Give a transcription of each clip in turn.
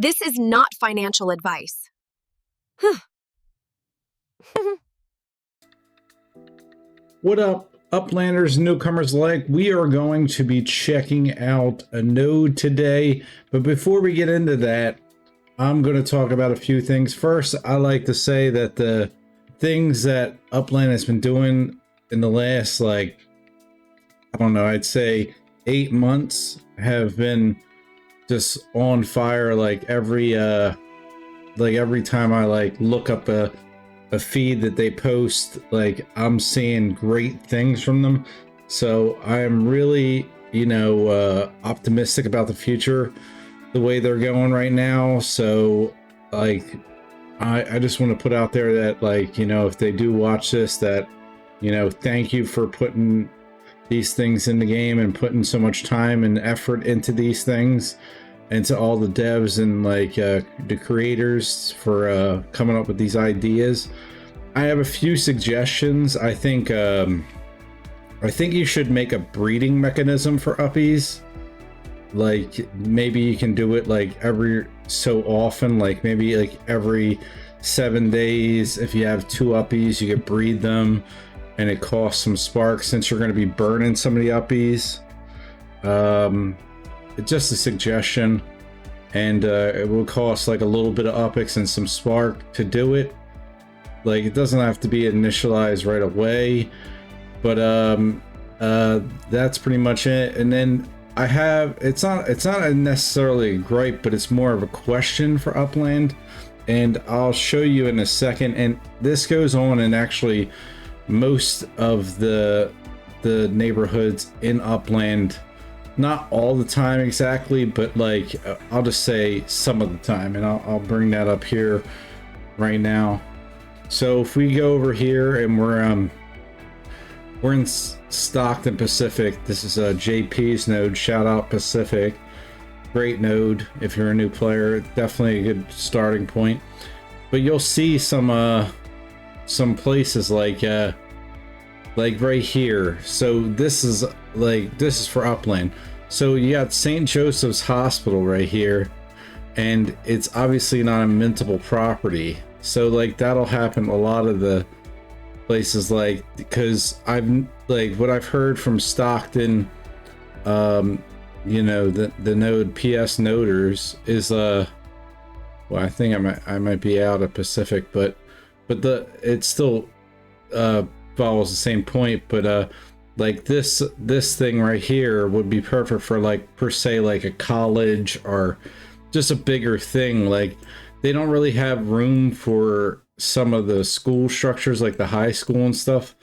This is not financial advice. What up, Uplanders, newcomers alike? We are going to be checking out a node today, but before we get into that, I'm going to talk about a few things. First, I like to say that the things that Upland has been doing in the last, I don't know, I'd say 8 months have been just on fire. Every time I look up a feed that they post, I'm seeing great things from them. So I'm really, optimistic about the future, the way they're going right now. So I just want to put out there that if they do watch this, that, thank you for putting these things in the game and putting so much time and effort into these things, and to all the devs and the creators for coming up with these ideas. I have a few suggestions. I think you should make a breeding mechanism for uppies. Maybe you can do it every so often, maybe every 7 days. If you have 2 uppies, you could breed them, and it costs some sparks since you're going to be burning some of the uppies. It's just a suggestion, and it will cost a little bit of upix and some spark to do it. It doesn't have to be initialized right away, but that's pretty much it. And then I have, it's not necessarily a gripe, but it's more of a question for Upland, and I'll show you in a second. And this goes on in actually most of the neighborhoods in Upland. Not all the time exactly, but I'll just say some of the time, and I'll bring that up here right now. So if we go over here, and we're in Stockton Pacific. This is JP's node. Shout out Pacific. Great node if you're a new player. Definitely a good starting point. But you'll see some places like right here. So this is for Upland. So you got St. Joseph's Hospital right here, and it's obviously not a mintable property. So that'll happen a lot of the places, because what I've heard from Stockton, the node PS noders is well, I think I might be out of Pacific, but it still follows the same point. But this thing right here would be perfect for per se a college or just a bigger thing. They don't really have room for some of the school structures, like the high school and stuff.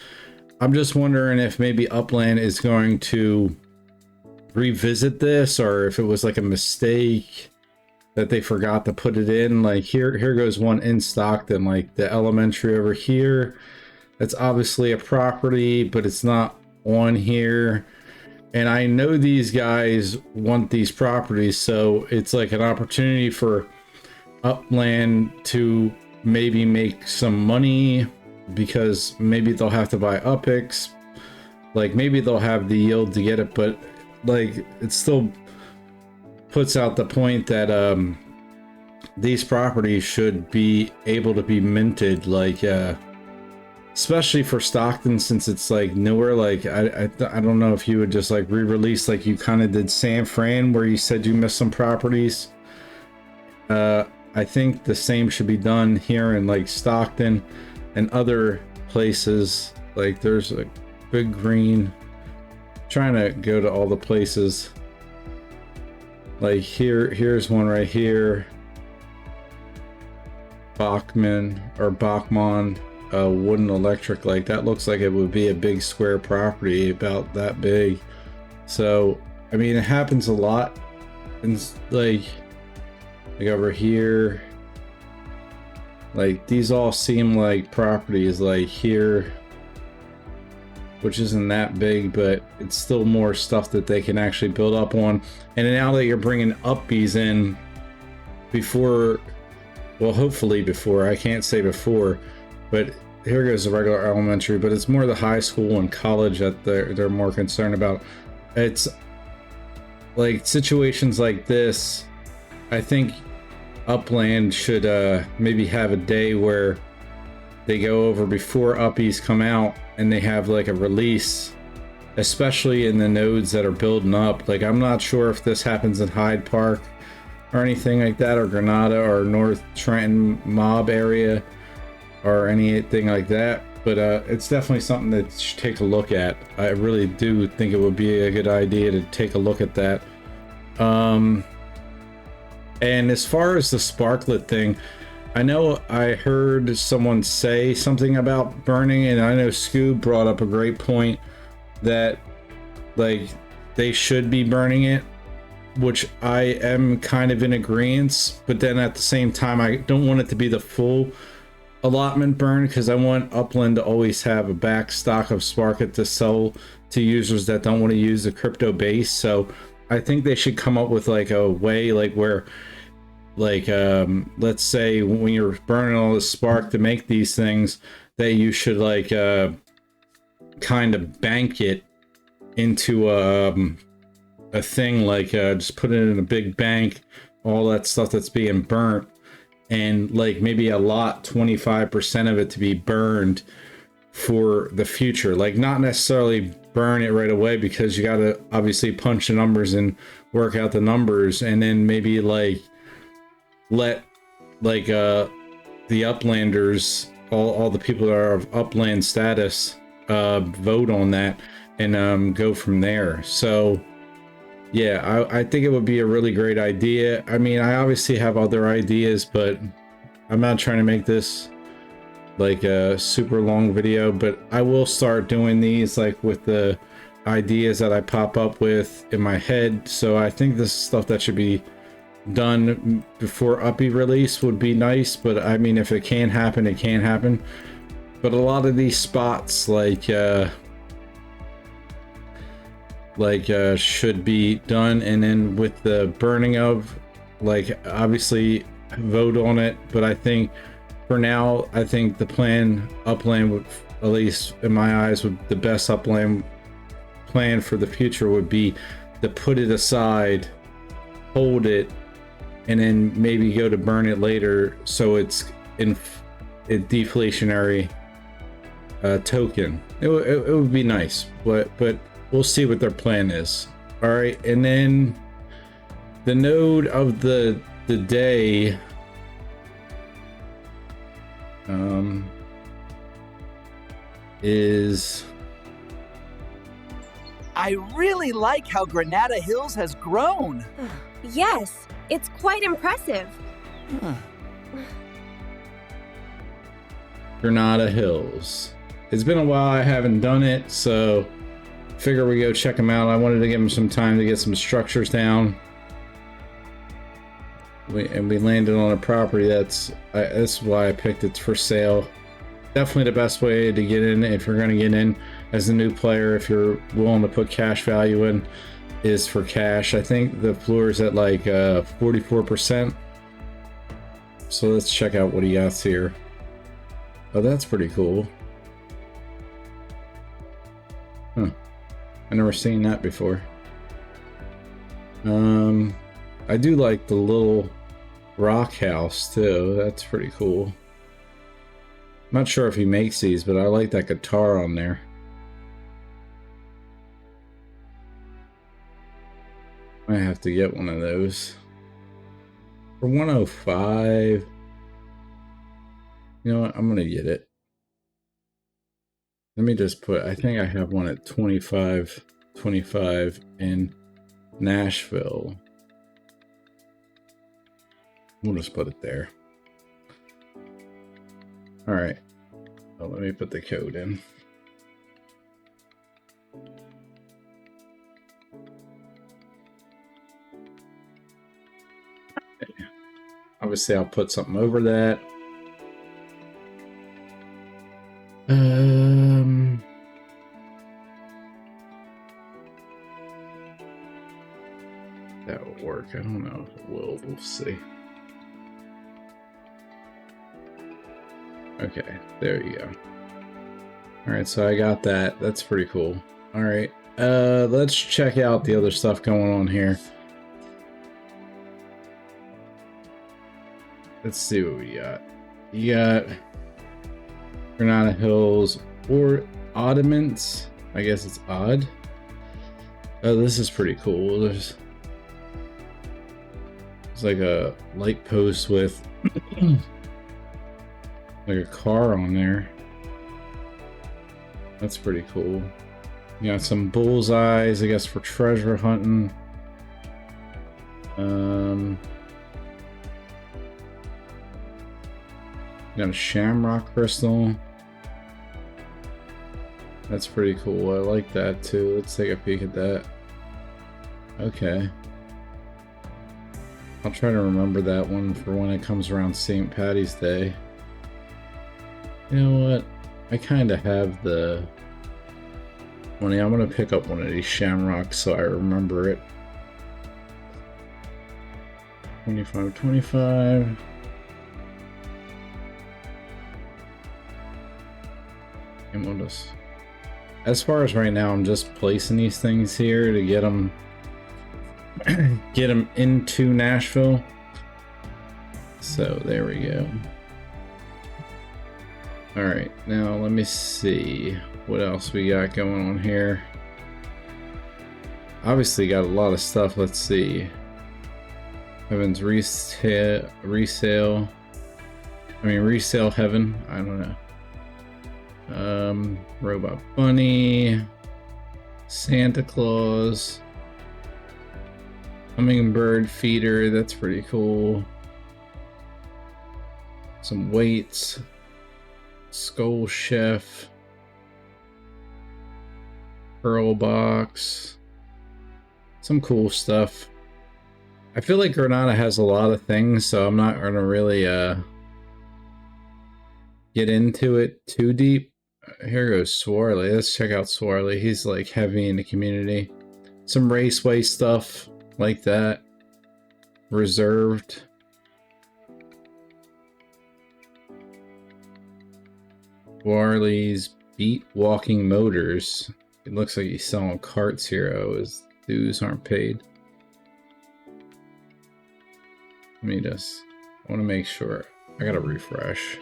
I'm just wondering if maybe Upland is going to revisit this, or if it was a mistake that they forgot to put it in. Here goes one in Stockton, the elementary over here. That's obviously a property, but it's not on here. And I know these guys want these properties, so it's an opportunity for Upland to maybe make some money, because maybe they'll have to buy upix. Maybe they'll have the yield to get it, but it still puts out the point that these properties should be able to be minted, especially for Stockton, since it's newer. I don't know if you would just re-release you kind of did San Fran, where you said you missed some properties. I think the same should be done here in Stockton and other places. There's a big green. I'm trying to go to all the places. Here's one right here. Bachman Wooden Electric. That looks like it would be a big square property, about that big. So I mean, it happens a lot. And over here, these all seem like properties here, which isn't that big, but it's still more stuff that they can actually build up on. And now that you're bringing uppies in before, well, hopefully before, I can't say before, but here goes the regular elementary, but it's more the high school and college that they're more concerned about. It's situations like this. I think Upland should maybe have a day where they go over before uppies come out and they have like a release, especially in the nodes that are building up. Like, I'm not sure if this happens in Hyde Park or anything like that, or Granada or North Trenton mob area or anything like that, but it's definitely something that you should take a look at. I really do think it would be a good idea to take a look at that. And as far as the sparklet thing, I know I heard someone say something about burning, and I know Scoob brought up a great point that like they should be burning it, which I am kind of in agreement, but then at the same time I don't want it to be the full allotment burn, because I want Upland to always have a back stock of Sparklet to sell to users that don't want to use the crypto base. So I think they should come up with like a way like where like let's say when you're burning all the spark to make these things, that you should like kind of bank it into a thing, like just put it in a big bank, all that stuff that's being burnt, and like maybe allot 25% of it to be burned for the future. Like, not necessarily burn it right away, because you got to obviously punch the numbers and work out the numbers, and then maybe like let like the Uplanders, all the people that are of Upland status vote on that and go from there. So yeah, I think it would be a really great idea. I mean, I obviously have other ideas, but I'm not trying to make this like a super long video, but I will start doing these like with the ideas that I pop up with in my head. So I think this is stuff that should be done before Uppy release would be nice, but I mean, if it can happen, it can happen. But a lot of these spots should be done, and then with the burning of, like, obviously vote on it. But I think for now, I think the plan Upland would, at least in my eyes, would the best Upland plan for the future would be to put it aside, hold it, and then maybe go to burn it later, so it's in a deflationary token. It would be nice, but we'll see what their plan is. All right, and then the node of the day is... I really like how Granada Hills has grown. Yes, it's quite impressive. Granada Hills. It's been a while, I haven't done it, so figure we go check them out. I wanted to give them some time to get some structures down. We landed on a property that's why I picked it for sale. Definitely the best way to get in if you're going to get in as a new player, if you're willing to put cash value in, is for cash. I think the floor is at like 44%. So let's check out what he got here. Oh, that's pretty cool. Huh. I never seen that before. I do like the little rock house too. That's pretty cool. I'm not sure if he makes these, but I like that guitar on there. I have to get one of those. For 105. You know what? I'm gonna get it. Let me just put, I think I have one at 25 in Nashville. We'll just put it there. All right. So let me put the code in. Okay. Obviously, I'll put something over that. That will work. I don't know if it will. We'll see. Okay, there you go. All right, so I got that. That's pretty cool. All right, let's check out the other stuff going on here. let's see what we got. You got Granada Hills or Oddments. I guess it's odd. Oh, this is pretty cool. There's like a light post with like a car on there. That's pretty cool. You got some bullseyes, I guess, for treasure hunting. Got a shamrock crystal. That's pretty cool. I like that too. Let's take a peek at that. Okay. I'll try to remember that one for when it comes around St. Patty's Day. You know what? I kind of have the money. I'm going to pick up one of these shamrocks so I remember it. 25. And we'll just... As far as right now, I'm just placing these things here to get them into Nashville. So there we go. All right, now let me see what else we got going on here. Obviously got a lot of stuff. Let's see. Heaven's resale. Resale heaven. I don't know. Robot bunny, Santa Claus, hummingbird feeder. That's pretty cool. Some weights, skull chef, pearl box, some cool stuff. I feel like Granada has a lot of things, so I'm not gonna really get into it too deep. Here goes Swarley. Let's check out Swarley. He's like heavy in the community. Some raceway stuff like that. Reserved. Swarley's Beat Walking Motors. It looks like he's selling carts here. Oh, his dues aren't paid. Let me just... I want to make sure. I gotta refresh.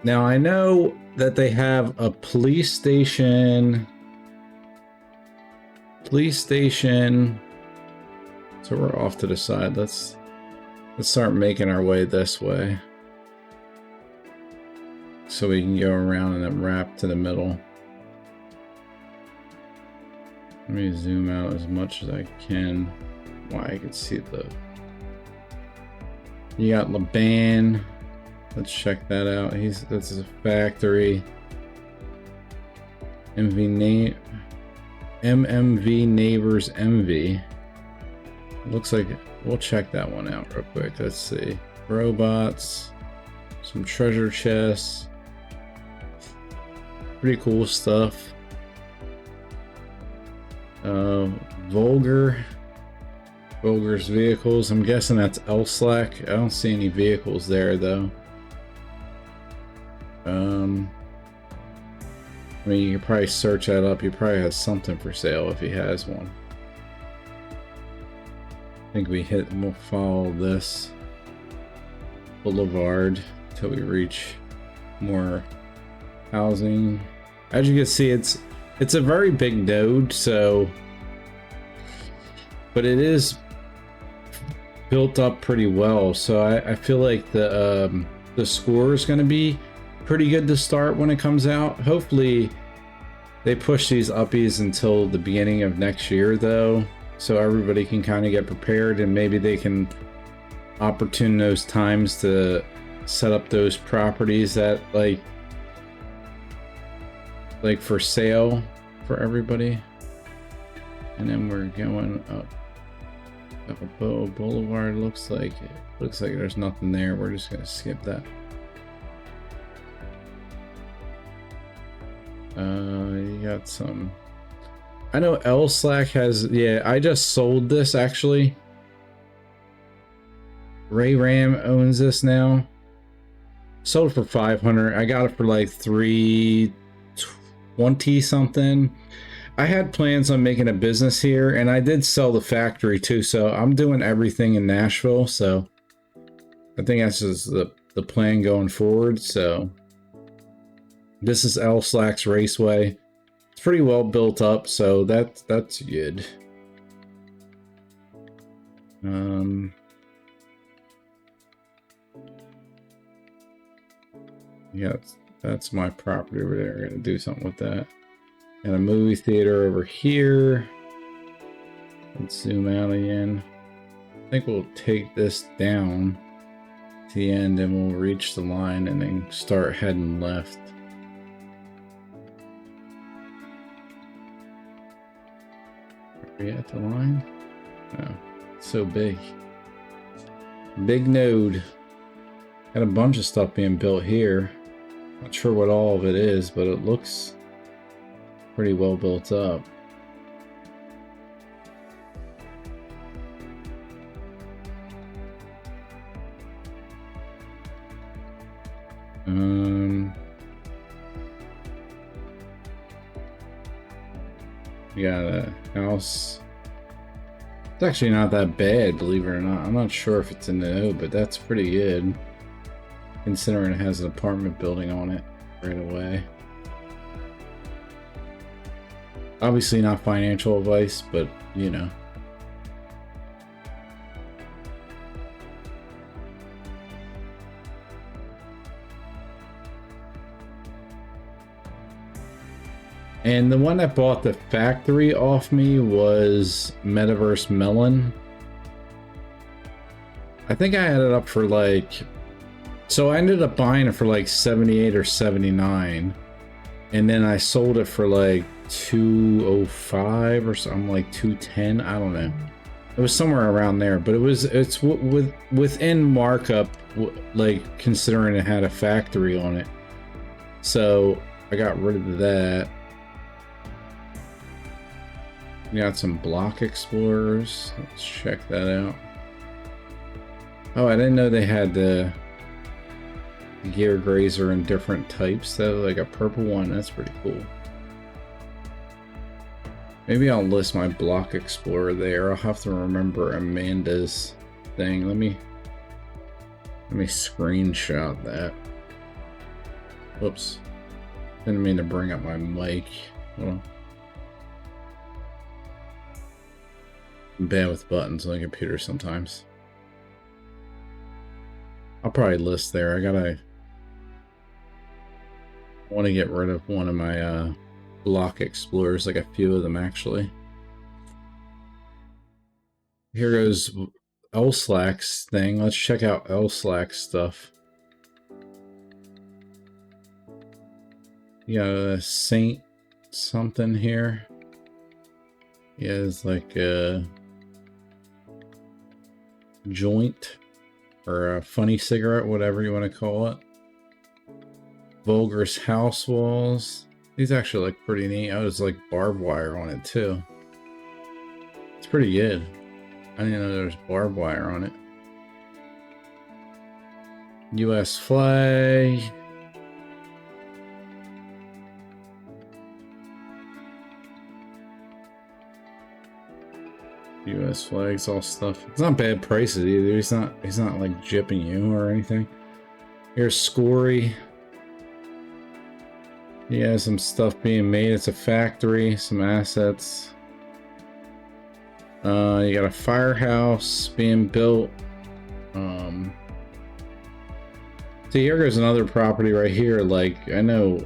Now I know that they have a police station. So we're off to the side. Let's start making our way this way. So we can go around and then wrap to the middle. Let me zoom out as much as I can. Wow, I can see the... You got Laban. Let's check that out. This is a factory. MMV Neighbors MV. Looks like we'll check that one out real quick. Let's see. Robots. Some treasure chests. Pretty cool stuff. Vulgar's vehicles. I'm guessing that's Elslack. I don't see any vehicles there though. I mean, you can probably search that up. He probably has something for sale if he has one. I think we'll follow this boulevard till we reach more housing. As you can see, it's a very big node, so, but it is built up pretty well. So I feel like the score is going to be pretty good to start when it comes out. Hopefully they push these uppies until the beginning of next year though, so everybody can kind of get prepared, and maybe they can opportune those times to set up those properties that like for sale for everybody. And then we're going up Boulevard. Looks like there's nothing there. We're just gonna skip that. You got some... I know Elslack has... Yeah, I just sold this actually. Ray Ram owns this now. Sold for 500. I got it for like 320 something. I had plans on making a business here, and I did sell the factory too, so I'm doing everything in Nashville, so I think that's just the plan going forward. So this is L Slacks Raceway. It's pretty well built up, so that's good. Yeah, that's my property over there. I'm gonna do something with that. And a movie theater over here. Let's zoom out again. I think we'll take this down to the end and we'll reach the line and then start heading left. Are we at the line? No, it's so big. Big node. Got a bunch of stuff being built here. Not sure what all of it is, but it looks pretty well built up. We got a house. It's actually not that bad, believe it or not. I'm not sure if it's in the node, but that's pretty good, considering it has an apartment building on it right away. Obviously not financial advice, but you know. And the one that bought the factory off me was Metaverse Melon. I think I had it up for like, so I ended up buying it for like 78 or 79, and then I sold it for like 205 or something, like 210. I don't know. It was somewhere around there, but it's within markup, like considering it had a factory on it. So I got rid of that. We got some block explorers. Let's check that out. Oh, I didn't know they had the gear grazer in different types though, like a purple one. That's pretty cool. Maybe I'll list my block explorer there. I'll have to remember Amanda's thing. Let me screenshot that. Whoops. Didn't mean to bring up my mic. Well, I'm bad with buttons on the computer sometimes. I'll probably list there. I want to get rid of one of my block explorers, like a few of them actually. Here goes L-Slack's thing. Let's check out L-Slack's stuff. You got a Saint something here. He has like a joint or a funny cigarette, whatever you want to call it. Vulgar's house walls. These actually look pretty neat. Oh, there's like barbed wire on it too. It's pretty good. I didn't know there was barbed wire on it. US flag. US flags, all stuff. It's not bad prices either. He's not like jipping you or anything. Here's Scory. He has some stuff being made. It's a factory, some assets. You got a firehouse being built. See, here goes another property right here. Like, I know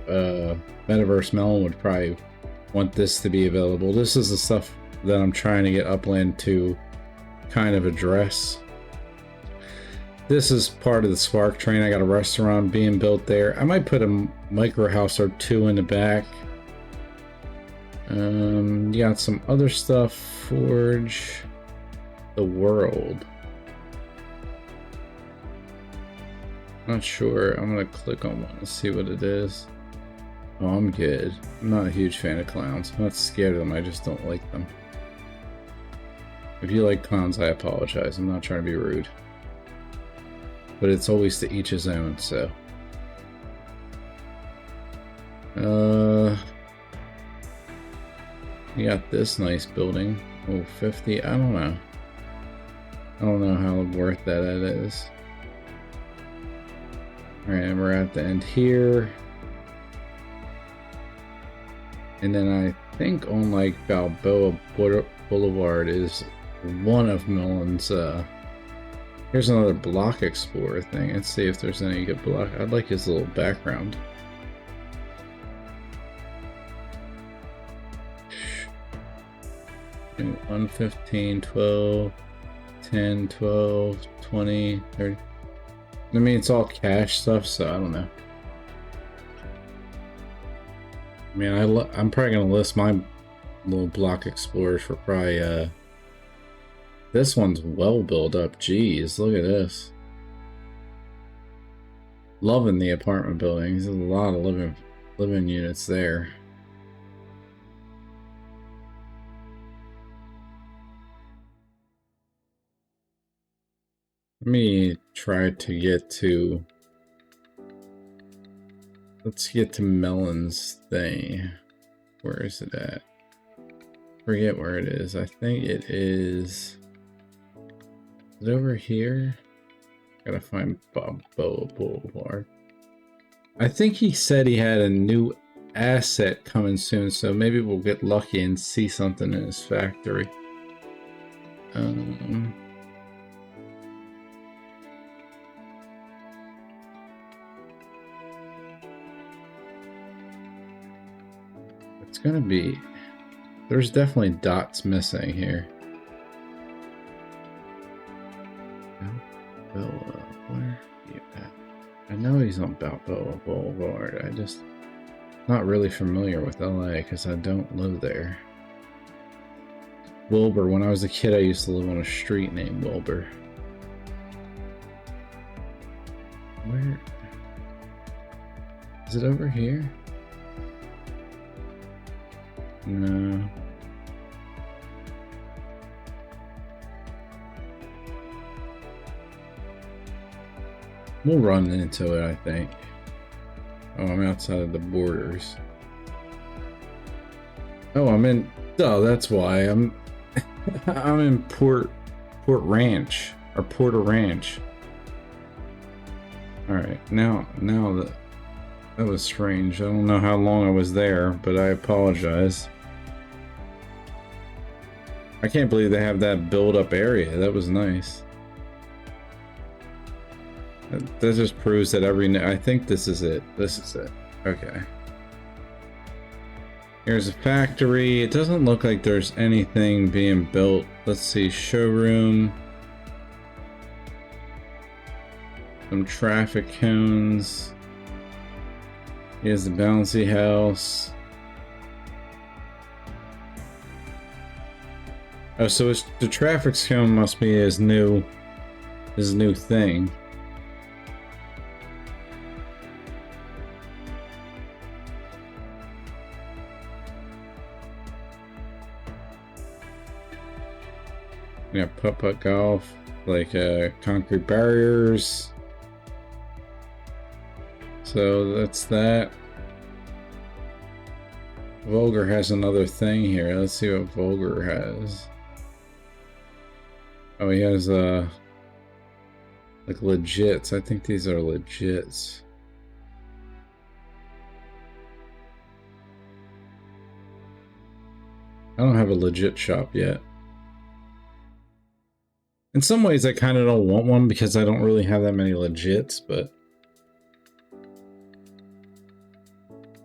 Metaverse Melon would probably want this to be available. This is the stuff that I'm trying to get Upland to kind of address. This is part of the Spark Train. I got a restaurant being built there. I might put a micro house or two in the back. You got some other stuff. Forge the world. Not sure. I'm gonna click on one and see what it is. Oh, I'm good. I'm not a huge fan of clowns. I'm not scared of them. I just don't like them. If you like clowns, I apologize. I'm not trying to be rude. But it's always to each his own, so. You got this nice building. Oh, 50. I don't know. I don't know how worth that is. Alright, and we're at the end here. And then I think on like Balboa Boulevard is one of Mellon's, here's another block explorer thing. Let's see if there's any good block. I'd like his little background. And 1, 15, 12, 10, 12, 20, 30. I mean, it's all cash stuff, so I don't know. I mean, I'm probably gonna list my little block explorers for probably, this one's well built up. Jeez, look at this. Loving the apartment buildings. There's a lot of living units there. Let me try to get to... Let's get to Mellon's thing. Where is it at? Forget where it is. I think it is... Is it over here? Gotta find Balboa Boulevard. I think he said he had a new asset coming soon, so maybe we'll get lucky and see something in his factory. It's gonna be... There's definitely dots missing here. Balboa, where are you at? I know he's on Balboa Boulevard. I just not really familiar with LA because I don't live there. Wilbur. When I was a kid, I used to live on a street named Wilbur. Where is it? Over here? No. We'll run into it, I think. Oh, I'm outside of the borders. Oh, I'm in... Oh, that's why. I'm in Port Ranch. Or Porter Ranch. Alright, now that was strange. I don't know how long I was there, but I apologize. I can't believe they have that build-up area. That was nice. That just proves that I think this is it. This is it. Okay. Here's a factory. It doesn't look like there's anything being built. Let's see. Showroom. Some traffic cones. Here's the bouncy house. Oh, so the traffic cone must be his new thing. Yeah, putt-putt golf, like concrete barriers. So that's that. Vulgar has another thing here. Let's see what Vulgar has. Oh, he has like legits. I think these are legits. I don't have a legit shop yet. In some ways, I kind of don't want one because I don't really have that many legits, but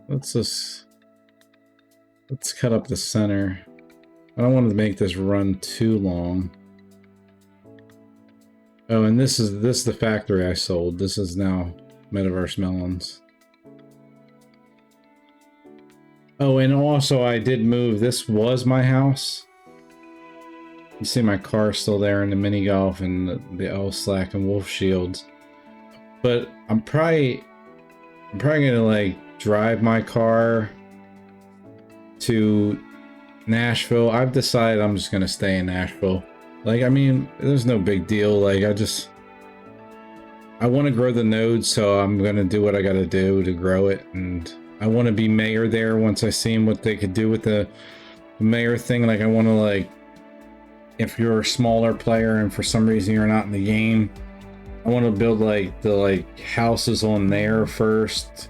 let's cut up the center. I don't want to make this run too long. Oh, and this is the factory I sold. This is now Metaverse Melons. Oh, and also I did move. This was my house. You see my car still there in the mini golf and the L-Slack and Wolf Shields. But I'm probably gonna like drive my car to Nashville. I've decided I'm just gonna stay in Nashville. Like, I mean, there's no big deal. Like, I want to grow the node, so I'm gonna do what I gotta do to grow it, and I want to be mayor there once I see what they could do with the mayor thing. Like I want to, like, if you're a smaller player and for some reason you're not in the game, I want to build like the houses on there first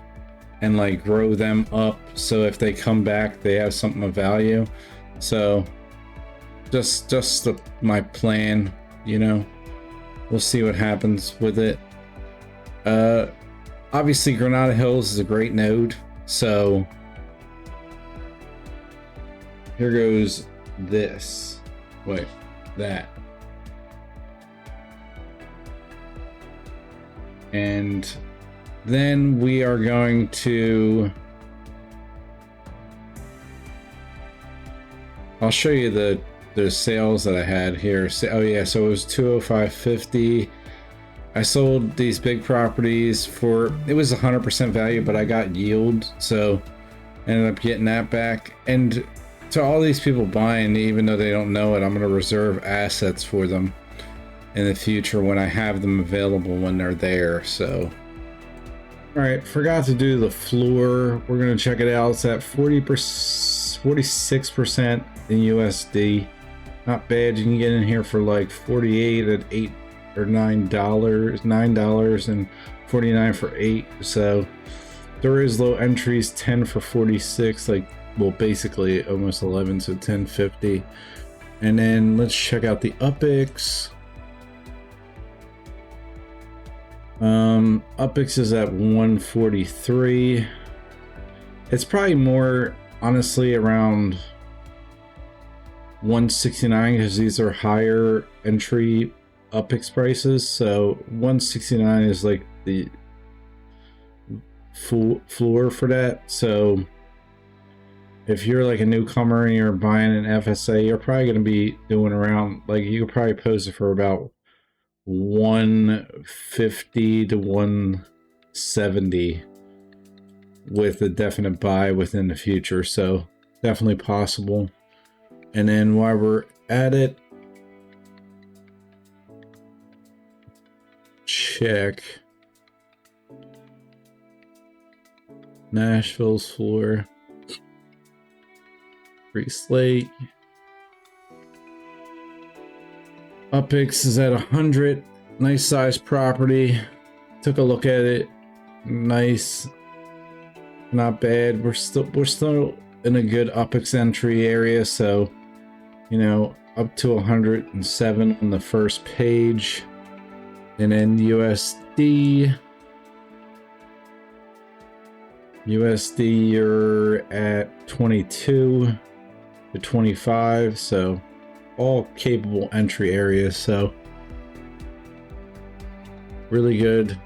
and like grow them up, so if they come back they have something of value. So just my plan, you know. We'll see what happens with it. Obviously Granada Hills is a great node, so here goes this. Wait, that. And then we are going to, I'll show you the sales that I had here. Oh yeah, so it was 205.50. I sold these big properties for, it was 100% value, but I got yield, so ended up getting that back. And to all these people buying, even though they don't know it, I'm going to reserve assets for them in the future when I have them available when they're there. So all right, forgot to do the floor. We're going to check it out. It's at 46% in USD. Not bad. You can get in here for like 48 at $8 or $9.49 for 8. So there is low entries, 10 for 46, like, well, basically almost 11, so 10.50. And then let's check out the UPX. UPX is at 143. It's probably more, honestly, around 169 because these are higher entry UPX prices. So 169 is like the full floor for that. So if you're like a newcomer and you're buying an FSA, you're probably going to be doing around, like, you could probably post it for about 150 to 170 with a definite buy within the future. So definitely possible. And then while we're at it, check Nashville's floor. Priest Lake. UPX is at 100. Nice size property. Took a look at it. Nice. Not bad. We're still in a good UPX entry area, so you know, up to 107 on the first page. And then USD, you're at 22 to 25, so all capable entry areas, so really good.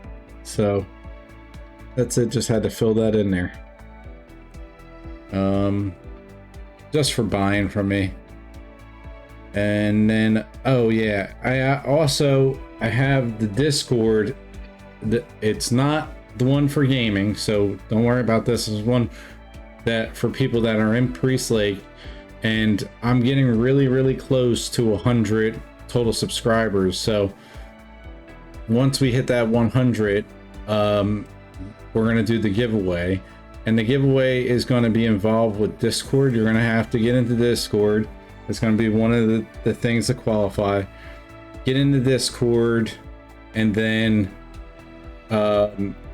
So that's it, just had to fill that in there. Just for buying from me. And then, oh yeah, I have the Discord. It's not the one for gaming, so don't worry about this. This is one that for people that are in Priest Lake, and I'm getting really close to 100 total subscribers. So once we hit that 100, we're gonna do the giveaway, and the giveaway is going to be involved with Discord. You're gonna have to get into Discord. It's going to be one of the things to qualify. Get into Discord, and then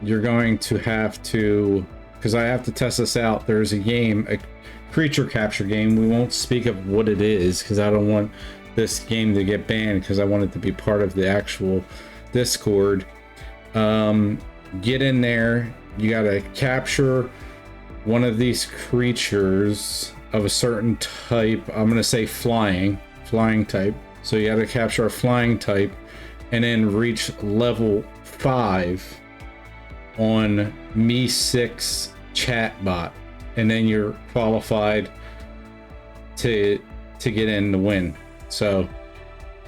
you're going to have to, because I have to test this out. There's a game, a creature capture game. We won't speak of what it is because I don't want this game to get banned, because I want it to be part of the actual Discord. Get in there. You got to capture one of these creatures of a certain type. I'm gonna say flying type. So you gotta capture a flying type and then reach level 5 on Me6 chatbot, and then you're qualified to get in to win. So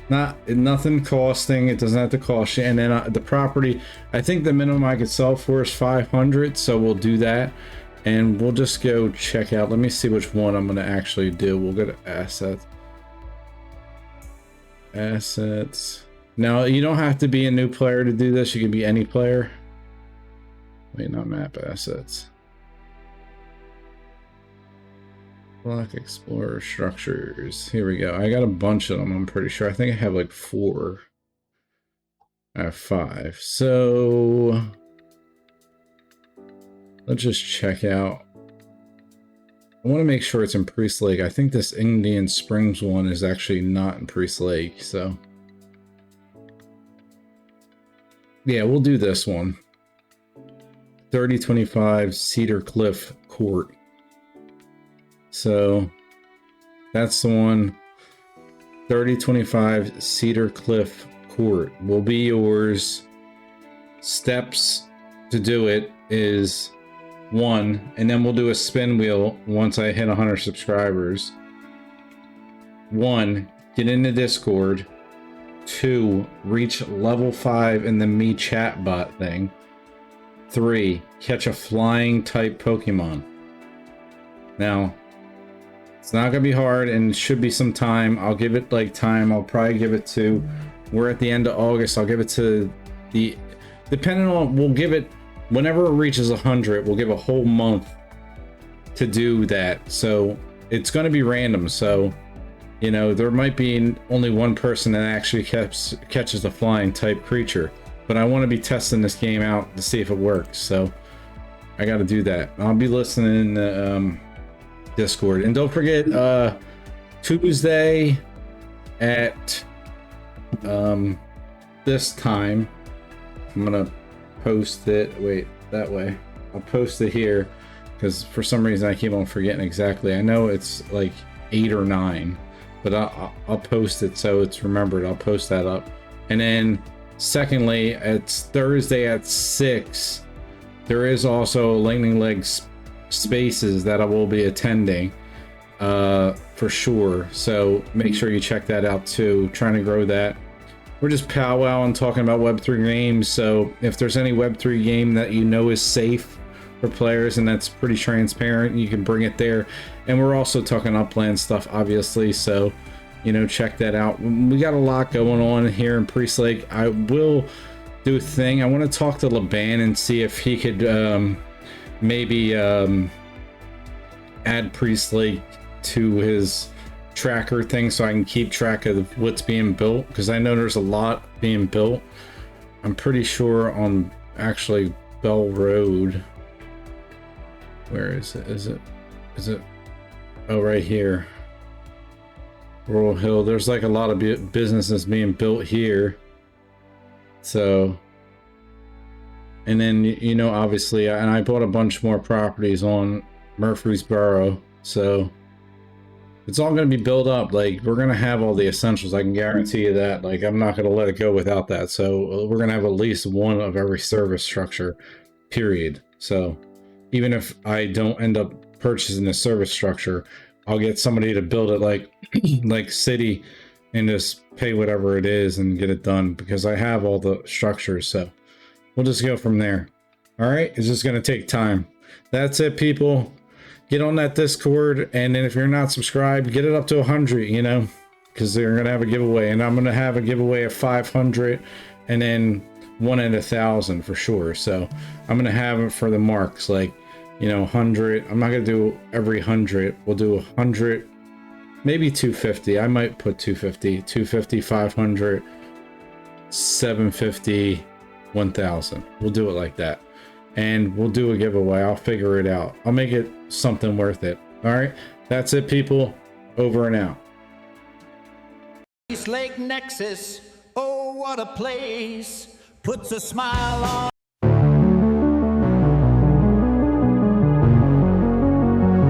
nothing costing, it doesn't have to cost you. And then the property, I think the minimum I could sell for is 500, so we'll do that. And we'll just go check out. Let me see which one I'm going to actually do. We'll go to assets. Assets. Now, you don't have to be a new player to do this. You can be any player. Wait, not map assets. Block Explorer structures. Here we go. I got a bunch of them, I'm pretty sure. I think I have like 4. I have 5. So let's just check out. I want to make sure it's in Priest Lake. I think this Indian Springs one is actually not in Priest Lake, so yeah, we'll do this one. 3025 Cedar Cliff Court. So that's the one. 3025 Cedar Cliff Court will be yours. Steps to do it is 1, and then we'll do a spin wheel once I hit 100 subscribers. 1, get into Discord. 2, reach level 5 in the Me Chat bot thing. 3, catch a flying type Pokemon. Now, it's not gonna be hard, and it should be some time. I'll give it like time. I'll probably give it to, we're at the end of August. I'll give it to the, depending on, we'll give it, whenever it reaches 100, we'll give a whole month to do that. So it's gonna be random. So, you know, there might be only one person that actually catches a flying type creature, but I want to be testing this game out to see if it works. So I got to do that. I'll be listening in Discord, and don't forget Tuesday at this time. I'm gonna post it. Wait, that way. I'll post it here because for some reason I keep on forgetting exactly. I know it's like 8 or 9. But I'll post it so it's remembered. I'll post that up. And then secondly, it's Thursday at 6. There is also Lightning Legs Spaces that I will be attending for sure. So make sure you check that out too. Trying to grow that. We're just powwowing, talking about Web3 games. So if there's any Web3 game that you know is safe for players and that's pretty transparent, you can bring it there. And we're also talking Upland stuff, obviously, so you know, check that out. We got a lot going on here in Priest Lake. I will do a thing. I want to talk to Laban and see if he could maybe add Priest Lake to his tracker thing so I can keep track of what's being built, because I know there's a lot being built. I'm pretty sure on actually Bell Road. Where is it? Is it? Oh, right here. Rural Hill. There's like a lot of businesses being built here. So, and then, you know, obviously, and I bought a bunch more properties on Murfreesboro. So it's all going to be built up. Like, we're going to have all the essentials. I can guarantee you that. Like, I'm not going to let it go without that. So we're going to have at least one of every service structure, period. So even if I don't end up purchasing the service structure, I'll get somebody to build it like like city and just pay whatever it is and get it done, because I have all the structures. So we'll just go from there. All right, it's just going to take time. That's it, people. Get on that Discord, and then if you're not subscribed, get it up to 100, you know, because they're going to have a giveaway, and I'm going to have a giveaway of 500 and then one at 1,000 for sure. So I'm going to have it for the marks, like, you know, 100. I'm not going to do every 100. We'll do 100, maybe 250. I might put 250, 250, 500, 750, 1,000. We'll do it like that. And we'll do a giveaway. I'll figure it out. I'll make it something worth it. All right. That's it, people. Over and out. East Lake Nexus. Oh, what a place. Puts a smile on